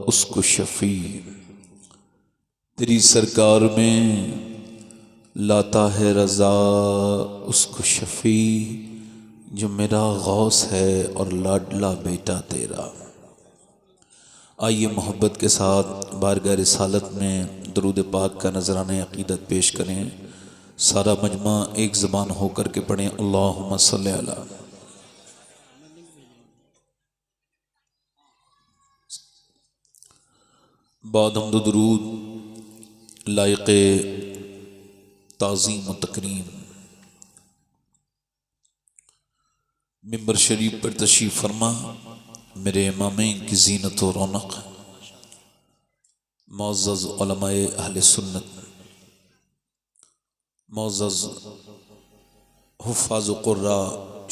उसको शफी, तेरी सरकार में लाता है रज़ा उसको शफी, जो मेरा गौस है और लाडला बेटा तेरा। आइए मोहब्बत के साथ बारगाह रिसालत में दरूद पाक का नजराने अकीदत पेश करें। सारा मजमा एक ज़बान होकर के पढ़ें, अल्लाहुम्मा सल्ली अला। बाद हम्द दुरूद लायक़े ताज़ीम व तकरीम मिंबर शरीफ पर तशरीफ़ फरमा मेरे इमामैन की ज़ीनत व रौनक मुअज़्ज़ज़ उलमाए अहले सुन्नत, मुअज़्ज़ज़ हुफ़्फ़ाज़ व क़ुर्रा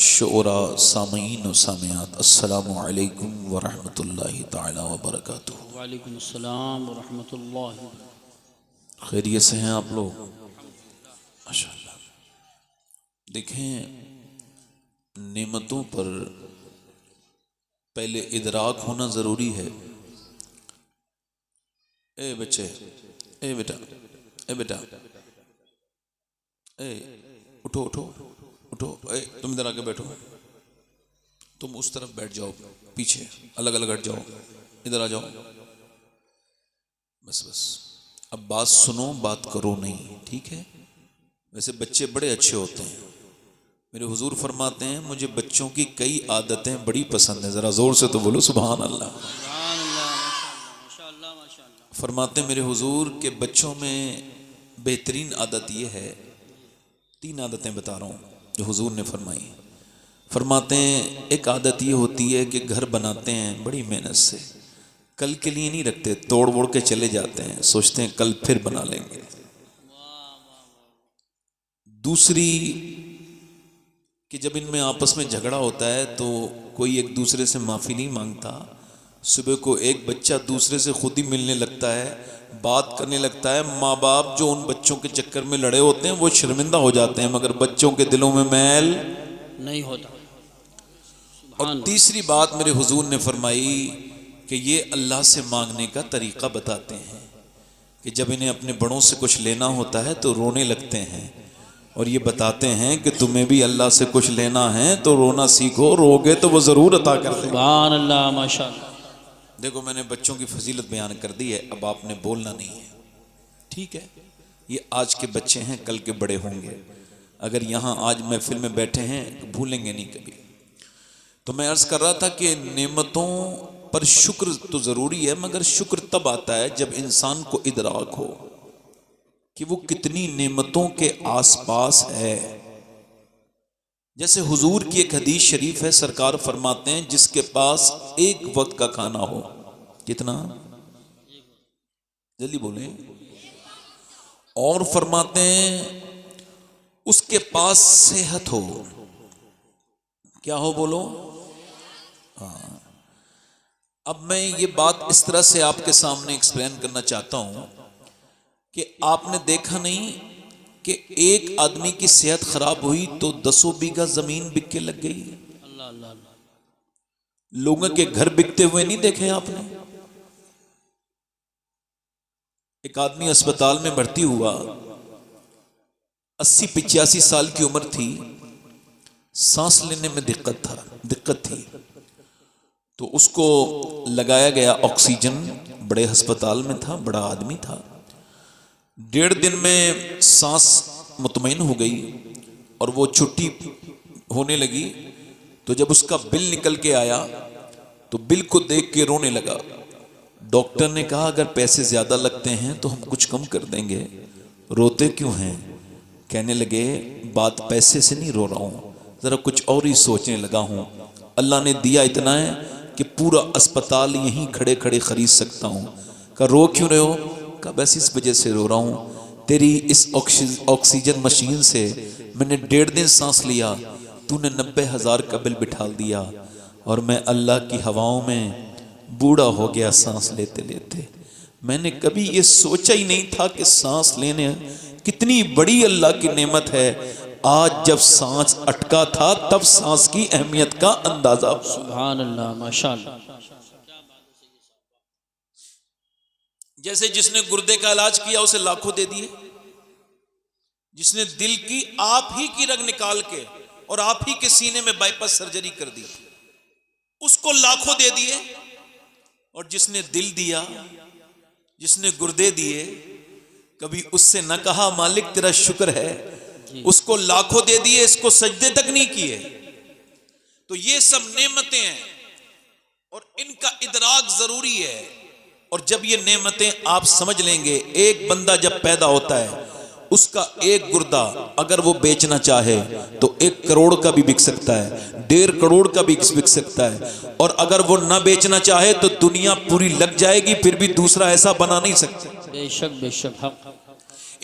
शुअरा सामीईन व सामियात, अस्सलामु अलैकुम व रहमतुल्लाहि तआला व बरकातुहू। वालेकुम अस्सलाम व रहमतुल्लाहि। खैरियत से हैं आप लोग? माशाअल्लाह। देखें, नेमतों पर पहले इदराक होना ज़रूरी है। ए बच्चे, ए बेटा, ए बेटा, ए उठो उठो उठो, ए तुम इधर आके बैठो, तुम उस तरफ बैठ जाओ, पीछे अलग अलग हट जाओ, इधर आ जाओ, बस बस। अब बात सुनो, बात करो नहीं, ठीक है? वैसे बच्चे बड़े अच्छे होते हैं। मेरे हुजूर फरमाते हैं मुझे बच्चों की कई आदतें बड़ी पसंद हैं। ज़रा ज़ोर से तो बोलो सुभान अल्लाह। फरमाते हैं मेरे हुजूर के बच्चों में बेहतरीन आदत ये है, 3 आदतें बता रहा हूँ जो हुजूर ने फरमाई। फरमाते हैं एक आदत ये होती है कि घर बनाते हैं बड़ी मेहनत से, कल के लिए नहीं रखते, तोड़ वोड़ के चले जाते हैं, सोचते हैं कल फिर बना लेंगे। दूसरी कि जब इनमें आपस में झगड़ा होता है तो कोई एक दूसरे से माफ़ी नहीं मांगता। सुबह को एक बच्चा दूसरे से खुद ही मिलने लगता है, बात करने लगता है। माँ बाप जो उन बच्चों के चक्कर में लड़े होते हैं वो शर्मिंदा हो जाते हैं, मगर बच्चों के दिलों में मैल नहीं होता। और तीसरी बात मेरे हुजूर ने फरमाई कि ये अल्लाह से मांगने का तरीक़ा बताते हैं कि जब इन्हें अपने बड़ों से कुछ लेना होता है तो रोने लगते हैं, और ये बताते हैं कि तुम्हें भी अल्लाह से कुछ लेना है तो रोना सीखो, रोगे तो वो ज़रूर अता कर देगा। सुभान अल्लाह, माशाअल्लाह। देखो, मैंने बच्चों की फजीलत बयान कर दी है, अब आपने बोलना नहीं है, ठीक है? ये आज के बच्चे हैं, कल के बड़े होंगे। अगर यहाँ आज महफिल में बैठे हैं तो भूलेंगे नहीं कभी। तो मैं अर्ज़ कर रहा था कि नेमतों पर शुक्र तो ज़रूरी है, मगर शुक्र तब आता है जब इंसान को इदराक हो कि वो कितनी नेमतों के आसपास है। जैसे हुजूर की एक हदीस शरीफ है, सरकार फरमाते हैं जिसके पास एक वक्त का खाना हो, कितना? जल्दी बोले। और फरमाते हैं उसके पास सेहत हो, क्या हो बोलो? हाँ। अब मैं ये बात इस तरह से आपके सामने एक्सप्लेन करना चाहता हूं कि आपने देखा नहीं कि एक आदमी की सेहत खराब हुई तो 10 बीघा जमीन बिक के लग गई। अल्लाह अल्लाह। लोगों के घर बिकते हुए नहीं देखे आपने? एक आदमी अस्पताल में भर्ती हुआ, 80-85 साल की उम्र थी, सांस लेने में दिक्कत थी, तो उसको लगाया गया ऑक्सीजन। बड़े अस्पताल में था, बड़ा आदमी था। 1.5 दिन में सांस मुतमईन हो गई और वो छुट्टी होने लगी। तो जब उसका बिल निकल के आया तो बिल को देख के रोने लगा। डॉक्टर ने कहा अगर पैसे ज़्यादा लगते हैं तो हम कुछ कम कर देंगे, रोते क्यों हैं? कहने लगे बात पैसे से नहीं रो रहा हूँ, ज़रा कुछ और ही सोचने लगा हूँ। अल्लाह ने दिया इतना है कि पूरा अस्पताल यहीं खड़े खड़े खरीद सकता हूँ। कहा रो क्यों रहे हो? कहा बस इस वजह से रो रहा हूँ, तेरी इस ऑक्सीजन मशीन से मैंने 1.5 दिन सांस लिया, तूने 90,000 का बिल बिठा दिया और मैं अल्लाह की हवाओं में बूढ़ा हो गया सांस लेते लेते। मैंने कभी ये सोचा ही नहीं था कि सांस लेने कितनी बड़ी अल्लाह की नेमत है। आज जब सांस अटका था तब सांस की अहमियत का अंदाजा। सुभान अल्लाह, माशाअल्लाह। जैसे जिसने गुर्दे का इलाज किया उसे लाखों दे दिए, जिसने दिल की आप ही की रग निकाल के और आप ही के सीने में बाईपास सर्जरी कर दी उसको लाखों दे दिए, और जिसने दिल दिया, जिसने गुर्दे दिए, कभी उससे न कहा मालिक तेरा शुक्र है, उसको लाखों दे दिए, इसको सजदे तक नहीं किए। तो ये सब नेमतें हैं और इनका इदराक जरूरी है। और जब ये नेमतें आप समझ लेंगे, एक बंदा जब पैदा होता है उसका एक गुर्दा अगर वो बेचना चाहे तो 1 करोड़ का भी बिक सकता है, 1.5 करोड़ का भी बिक सकता है, और अगर वो ना बेचना चाहे तो दुनिया पूरी लग जाएगी, फिर भी दूसरा ऐसा बना नहीं सकता। बेशक बेशक हक।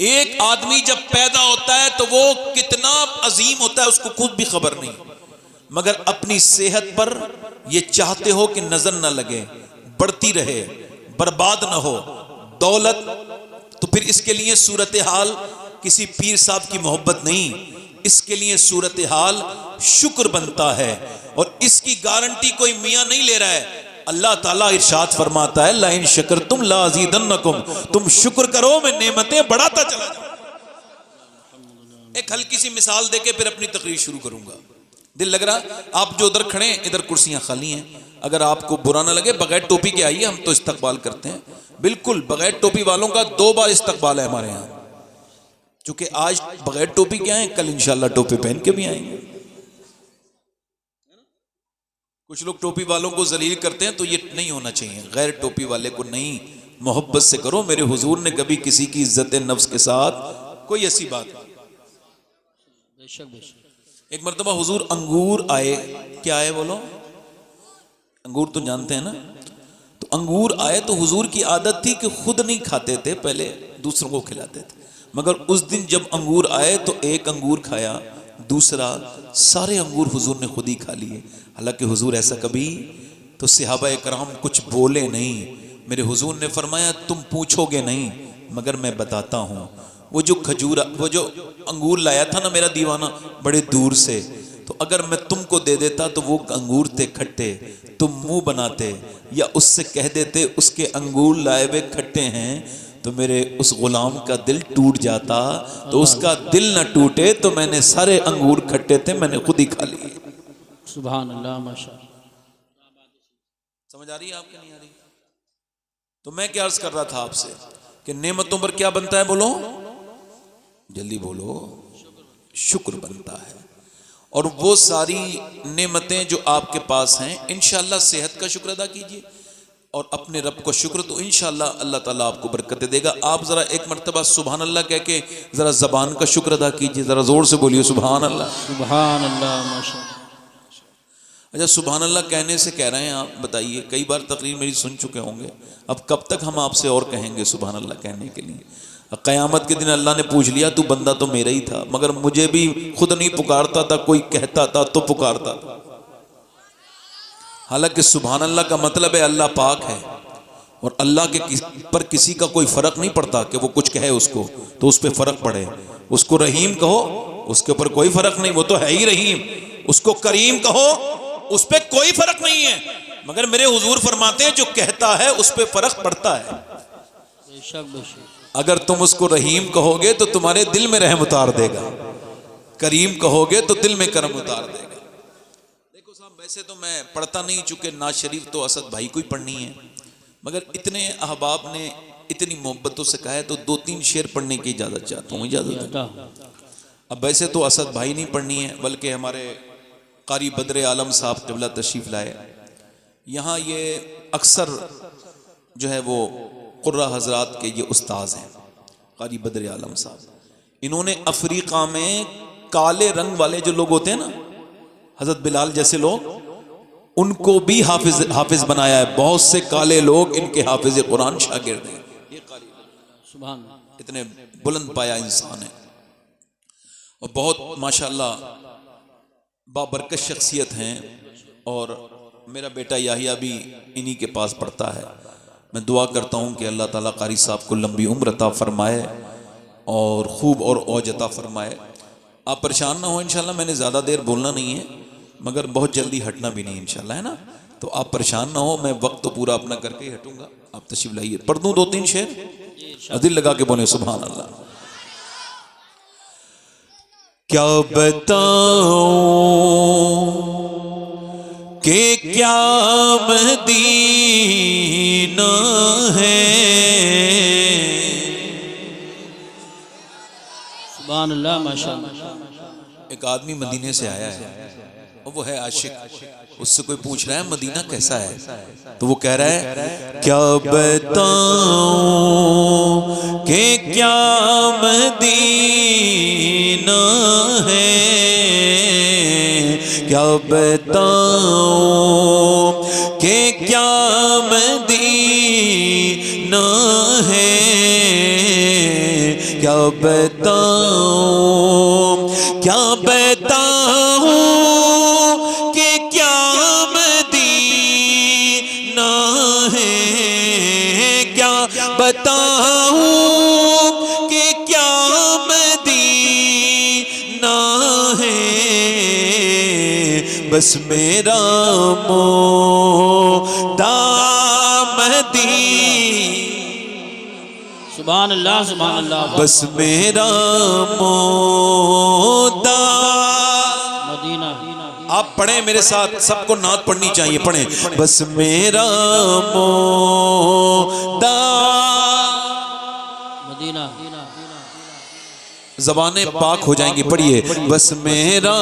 एक आदमी जब पैदा होता है तो वो कितना अजीम होता है उसको खुद भी खबर नहीं, मगर अपनी सेहत पर ये चाहते हो कि नजर ना लगे, बढ़ती रहे, बर्बाद ना हो दौलत, तो फिर इसके लिए सूरत हाल किसी पीर साहब की मोहब्बत नहीं, इसके लिए सूरत हाल शुक्र बनता है। और इसकी गारंटी कोई मियां नहीं ले रहा है। अल्लाह ताला इरशाद फरमाता है, ला इन शकरतुम ला अज़ीदन्नकुम, तुम शुक्र करो मैं नेमतें बढ़ाता चला जाऊं। एक हल्की सी मिसाल देके फिर अपनी तकरीर शुरू करूंगा। दिल लग रहा आप जो उधर खड़े हैं, इधर कुर्सियां खाली हैं, अगर आपको बुरा ना लगे बगैर टोपी के आइए, हम तो इस्तकबाल करते हैं। बिल्कुल बगैर टोपी वालों का 2 बार इस्तकबाल है हमारे यहाँ, क्योंकि आज बगैर टोपी के आए, कल इंशाल्लाह टोपी पहन के भी आएंगे। कुछ लोग टोपी वालों को जलील करते हैं, तो ये नहीं होना चाहिए। गैर टोपी वाले को नहीं, मोहब्बत से करो। मेरे हुजूर ने कभी किसी की इज्जत नफ्स के साथ कोई ऐसी बात नहीं। बेशक बेशक। एक मरतबा हुजूर अंगूर आए, क्या आए बोलो, अंगूर तो जानते हैं ना। तो अंगूर आए तो हुजूर की आदत थी कि खुद नहीं खाते थे, पहले दूसरों को खिलाते थे। मगर उस दिन जब अंगूर आए तो एक अंगूर खाया, दूसरा, सारे अंगूर हुजूर ने खुद ही खा लिए। हालांकि हुजूर ऐसा कभी, तो सहाबा कराम कुछ बोले नहीं। मेरे हुजूर ने फरमाया तुम पूछोगे नहीं मगर मैं बताता हूँ। वो जो खजूरा, वो जो अंगूर लाया था ना मेरा दीवाना बड़े दूर से, तो अगर मैं तुमको दे देता तो वो अंगूर थे खट्टे, तुम मुंह बनाते या उससे कह देते उसके अंगूर लाए हुए खट्टे हैं, तो मेरे उस गुलाम का दिल टूट जाता। तो उसका दिल न टूटे तो मैंने सारे अंगूर खट्टे थे मैंने खुद ही खा लिए। सुभान अल्लाह माशाअल्लाह। समझ आ रही है आपके, नहीं आ रही? तो मैं क्या अर्ज कर रहा था आपसे कि नेमतों पर क्या बनता है, बोलो जल्दी बोलो, शुक्र बनता है। और वो सारी नेमतें जो आपके पास हैं, इंशाअल्लाह सेहत का शुक्र अदा कीजिए और अपने रब को शुक्र, तो इंशाअल्लाह अल्लाह ताला आपको बरकत देगा। आप जरा एक मरतबा सुभान अल्लाह कह के जरा जबान का शुक्र अदा कीजिए, जरा जोर से बोलिए सुभान अल्लाह। सुभान अल्लाह माशाअल्लाह। अच्छा, सुभान अल्लाह कहने से कह रहे हैं आप, बताइए, कई बार तकरीर मेरी सुन चुके होंगे, अब कब तक हम आपसे और कहेंगे सुभान अल्लाह कहने के लिए? क़यामत के दिन अल्लाह ने पूछ लिया, तू बंदा तो मेरा ही था मगर मुझे भी खुद नहीं पुकारता था, कोई कहता था तो पुकारता था। हालांकि सुभान अल्लाह का मतलब है अल्लाह पाक है और अल्लाह के पर किसी का कोई फर्क नहीं पड़ता कि वो कुछ कहे उसको तो उस पर फर्क पड़े। उसको रहीम कहो, उसके ऊपर कोई फर्क नहीं, वो तो है ही रहीम। उसको करीम कहो, उस पर कोई फर्क नहीं है। मगर मेरे हुजूर फरमाते हैं जो कहता है उस पर फर्क पड़ता है। बेशक बेशक। अगर तुम उसको रहीम कहोगे तो तुम्हारे दिल में रहम उतार देगा, करीम कहोगे तो दिल में करम उतार देगा। देखो साहब, वैसे तो मैं पढ़ता नहीं, चूंकि नाज शरीफ तो असद भाई को ही पढ़नी है, मगर इतने अहबाब ने इतनी मोहब्बतों से कहा है तो 2-3 शेर पढ़ने की इजाज़त चाहता हूँ। इजाज़त है? अब वैसे तो असद भाई नहीं पढ़नी है, बल्कि हमारे कारी बदर आलम साहब क़िबला तशरीफ़ लाए। यहाँ ये अक्सर जो है वो कुर्रा हजरात के ये उस्ताज हैं, कारी बदर आलम साहब। इन्होंने अफ्रीका में काले रंग वाले जो लोग होते हैं ना, हजरत बिलाल जैसे लोग, उनको भी हाफिज बनाया है। बहुत से काले लोग इनके हाफिज कुरान शागिर्द हैं। ये कारी सुभान, इतने बुलंद पाया इंसान है और बहुत माशाल्लाह बाबरकत शख्सियत हैं। और मेरा बेटा याहिया भी इन्हीं के पास पढ़ता है। मैं दुआ करता हूँ कि अल्लाह ताला कारी साहब को लंबी उम्र अता फरमाए और खूब और औज अता फरमाए। आप परेशान ना हो इंशाल्लाह, मैंने ज़्यादा देर बोलना नहीं है मगर बहुत जल्दी हटना भी नहीं इंशाल्लाह, है ना? तो आप परेशान ना हो, मैं वक्त तो पूरा अपना करके ही हटूंगा, आप तशरीफ लाइए। पढ़ दूं 2-3 शेर, दिल लगा के बोले सुभान अल्लाह। क्या बताऊं कि क्या मदीना है, सुभान अल्लाह माशाअल्लाह। एक आदमी मदीने से आया है और वो है आशिक, उससे कोई पूछ रहा है मदीना कैसा है, तो वो कह रहा है क्या बताऊं कि क्या मदीना है, क्या बताऊं कि क्या मदीना है, क्या बताऊं, क्या बताऊं कि क्या मदीना है, क्या बताऊं कि क्या मदीना है, बस मेरा मोदा सुभान अल्लाह सुभान अल्लाह। बस मेरा मोदा मदीना। आप पढ़ें मेरे साथ, सबको नात पढ़नी चाहिए, पढ़ें बस मेरा मोदा मदीना। ज़बानें पाक हो जाएंगी, पढ़िए बस मेरा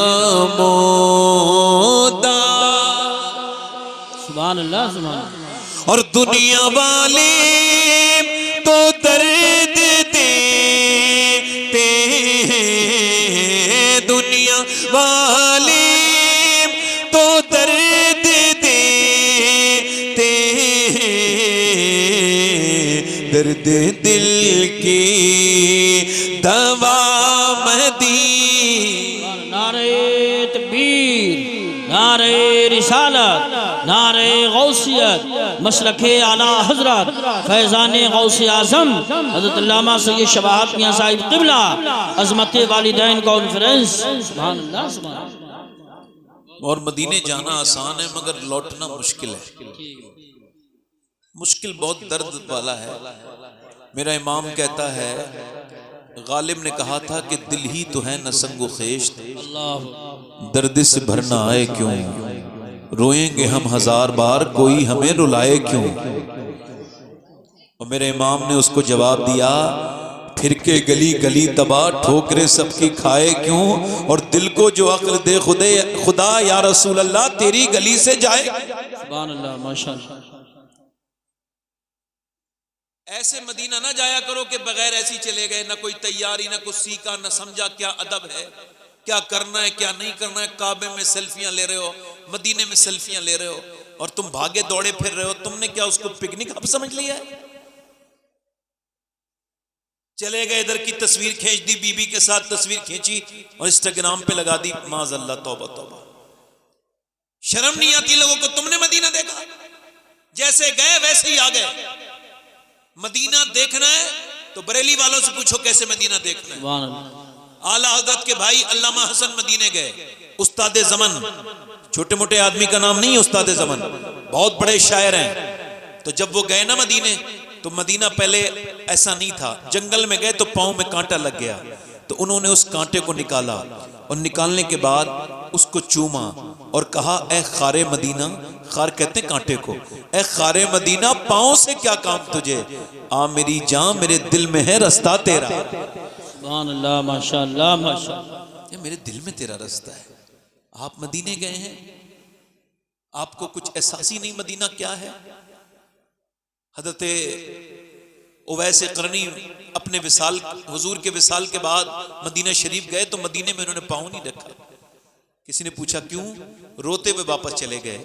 मोदा। सुभान अल्लाह सुभान अल्लाह। और दुनिया वाले तो दर्द देते हैं, दुनिया वाले तो दर्द देते हैं, दर्द दिल की दवा मदीना। नारे तकबीर, नारे रिसालत, नारे गौसियत, मसलके आला हजरत फैज़ान गौसे आज़म हज़रत अल्लामा सैयद शबाहत मियां साहिब क़िबला अज़मत वालिदैन कॉन्फ्रेंस। सुभान अल्लाह सुभान अल्लाह। और मदीने जाना आसान है मगर लौटना मुश्किल है, मुश्किल बहुत दर्द वाला है। मेरा इमाम कहता है, गालिब ने कहा था कि दिल ही तो है न संगो खेश, दर्द से भरना आए क्यों, रोएंगे हम 1000 बार कोई हमें रुलाए क्यों। और मेरे इमाम ने उसको जवाब दिया, फिर के गली गली तबाह ठोकरे सबकी खाए क्यों, और दिल को जो अक्ल दे खुदा या रसूल अल्लाह तेरी गली से जाए। सुभान अल्लाह माशाअल्लाह। ऐसे मदीना ना जाया करो कि बगैर ऐसी चले गए, ना कोई तैयारी, ना कुछ सीखा, ना समझा क्या अदब है, क्या करना है क्या नहीं करना है। काबे में सेल्फियां ले रहे हो, मदीने में सेल्फियां ले रहे हो, और तुम भागे दौड़े फिर रहे हो। तुमने क्या उसको पिकनिक अब समझ लिया है? चले गए इधर की तस्वीर खींच दी, बीबी के साथ तस्वीर खींची और इंस्टाग्राम पे लगा दी, माज़अल्लाह तौबा तौबा। शर्म नहीं आती लोगों को? तुमने मदीना देखा, जैसे गए वैसे ही आ गए। मदीना देखना है तो बरेली वालों से पूछो कैसे मदीना देखना है। आला हज़रत के भाई अल्लामा हसन मदीने गए, उस्तादे ज़मन, छोटे मोटे आदमी का नाम नहीं है उस्तादे ज़मन, बहुत बड़े शायर हैं। तो जब वो गए ना मदीने, तो मदीना पहले ऐसा नहीं था, जंगल में गए तो पाँव में कांटा लग गया, तो उन्होंने उस कांटे को निकाला और निकालने के बाद उसको चूमा और कहा, ए खारे मदीना, खार कहते कांटे को, ए खारे मदीना पाँव से क्या काम तुझे, आ मेरी जान मेरे दिल में है रास्ता तेरा। सुभान अल्लाह माशाअल्लाह माशाअल्लाह। ये मेरे दिल में तेरा रास्ता है। आप मदीने गए हैं, आपको कुछ एहसास ही नहीं मदीना क्या है। हज़रत उवैस करनी अपने विसाल, हुजूर के विसाल के बाद मदीना शरीफ गए तो मदीने में उन्होंने पाँव नहीं रखा। किसी ने पूछा क्यों? रोते हुए वापस चले गए।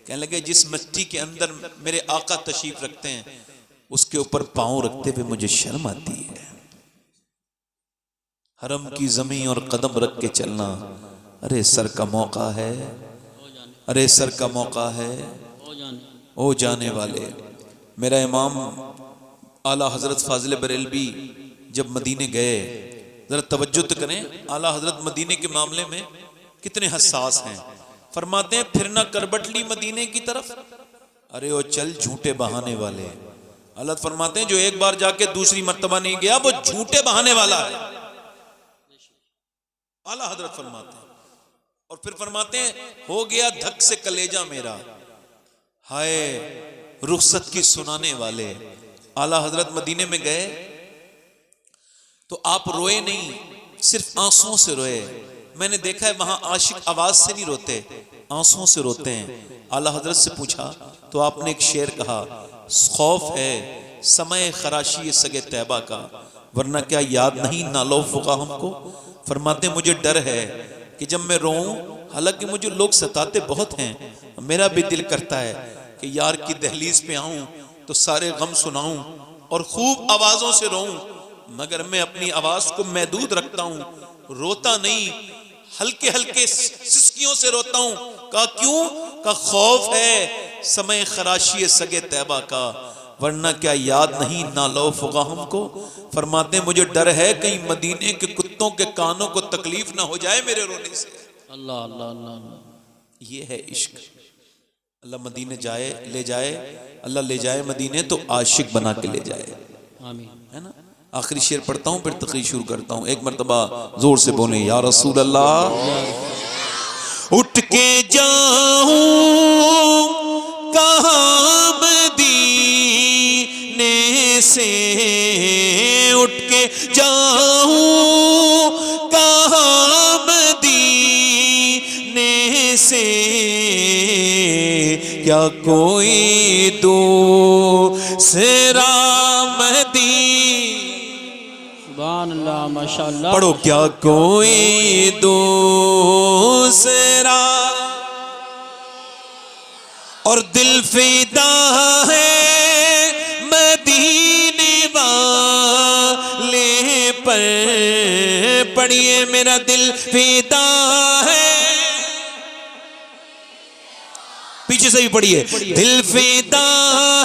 कहने लगे, जिस मिट्टी के अंदर मेरे आका तशरीफ रखते हैं उसके ऊपर पाँव रखते हुए मुझे शर्म आती है। हरम की जमीन और कदम रख के चलना, अरे सर का मौका है, अरे सर का मौका है ओ जाने वाले। मेरा इमाम आला हजरत फाजिल बरेलवी जब मदीने गए, जरा तवज्जो तो करें, आला हजरत मदीने के मामले में कितने हसास हैं। फरमाते हैं फिर ना करबटली मदीने की तरफ। अरे वो चल झूठे बहाने वाले। अल्लाह फरमाते हैं जो एक बार जाके दूसरी मर्तबा नहीं गया वो झूठे बहाने वाला है। आला हजरत फरमाते हैं। और फिर फरमाते हैं हो गया धक से कलेजा मेरा, हाय रुखसत की सुनाने वाले। आला हजरत मदीने में गए तो आप रोए नहीं, सिर्फ आंसुओं से रोए। मैंने देखा है वहां आशिक आवाज से नहीं रोते, आंसुओं से रोते हैं। आला हजरत से पूछा तो आपने एक शेर कहा, खौफ है समय खराशी सगे तैबा का, वरना क्या याद नहीं नालो फुका हमको। फरमाते मुझे डर है कि जब मैं रोऊं, हालांकि मुझे लोग सताते बहुत हैं, मेरा भी दिल करता है कि यार की दहलीज पे आऊं तो सारे गम सुनाऊं और खूब आवाजों से रोऊं, मगर मैं अपनी आवाज को महदूद रखता हूं, रोता नहीं, हल्के हल्के सिसकियों से रोता हूं। कहा क्यों? का खौफ है समय खराशी सगे तैबा का, वरना क्या याद नहीं ना लो फुगा हमको। फरमाते मुझे डर है कहीं मदीने के कुत्तों के कानों को तकलीफ ना हो जाए मेरे रोने से। अल्लाह अल्लाह अल्लाह। ये है इश्क। अल्लाह मदीने जाए ले जाए, अल्लाह ले जाए मदीने तो आशिक बना के ले जाए। आमीन। है ना? आखिरी शेर पढ़ता हूं फिर तकरीर शुरू करता हूं। एक मर्तबा जोर से बोले या रसूल अल्लाह। उठ के जाऊं कहां मदीने से, उठ के जाऊं कहां मदीने से, क्या कोई दूसरा सुभान अल्लाह माशाअल्लाह। पढ़ो क्या कोई दूसरा, और दिल फिदा है मदीने वाले पर। पढ़िए मेरा दिल फिदा है, पीछे से भी पढ़िए, दिल फिदा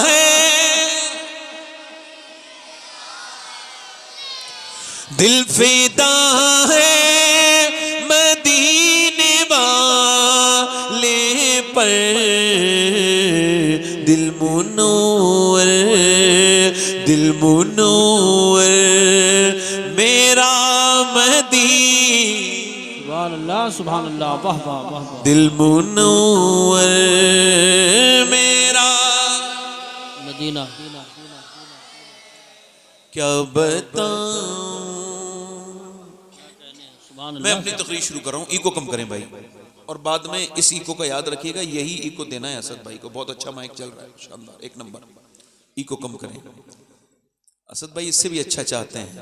है, दिल फिदा है मदीने वाले पर। दिल मुनव्वर, दिल मुनव्वर मेरा सुभान अल्लाह सुभान अल्लाह। वाह वाह वाह वाह। दिल मुनव्वर मेरा मदीना। क्या बताऊं। मैं अपनी तकरीर शुरू कर रहा हूँ, इको कम करें भाई, और बाद में इस इको का याद रखिएगा, यही इको देना है असद भाई को। बहुत अच्छा माइक चल रहा है, शानदार, एक नंबर। इको कम करें, असद भाई इससे भी अच्छा चाहते हैं।